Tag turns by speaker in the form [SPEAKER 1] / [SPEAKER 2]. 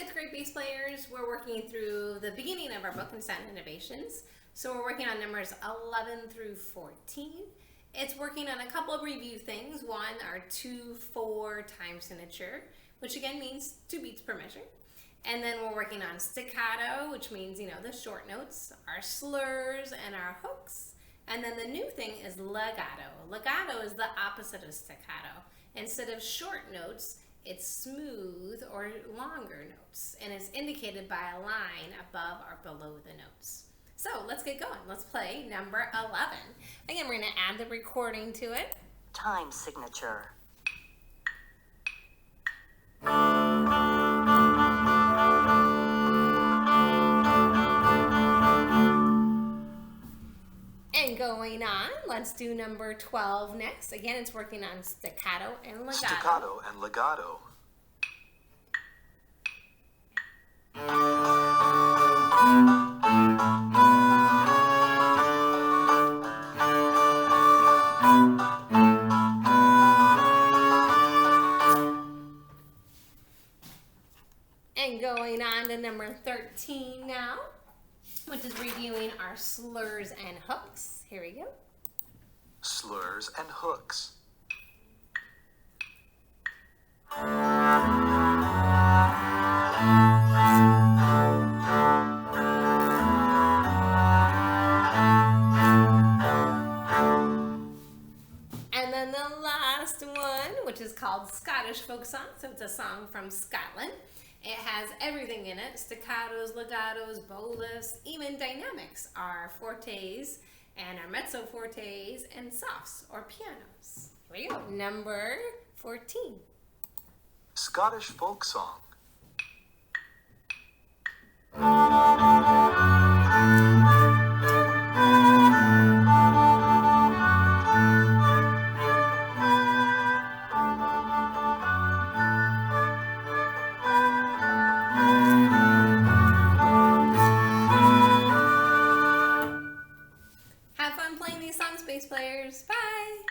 [SPEAKER 1] fifth grade bass players, we're working through the beginning of our book in Sound Innovations. So we're working on numbers 11 through 14. It's working on a couple of review things. One, our 2/4 time signature, which again means 2 beats per measure. And then we're working on staccato, which means, the short notes, our slurs, and our hooks. And then the new thing is legato. Legato is the opposite of staccato. Instead of short notes, it's smooth or longer notes, and it's indicated by a line above or below the notes. So let's get going. Let's play number 11. Again, we're going to add the recording to it.
[SPEAKER 2] Time signature.
[SPEAKER 1] And going on, let's do number 12 next. Again, it's working on staccato and legato.
[SPEAKER 3] Staccato and legato.
[SPEAKER 1] And going on to number 13 now, which is reviewing our slurs and hooks. Here we go.
[SPEAKER 3] Slurs and hooks.
[SPEAKER 1] And then the last one, which is called Scottish Folk Song. So it's a song from Scotland. It has everything in it: staccatos, legatos, bolas, even dynamics, our fortes and our mezzo fortes, and softs or pianos. Here we go. Number 14.
[SPEAKER 3] Scottish folk song.
[SPEAKER 1] Have fun playing these songs, bass players. Bye!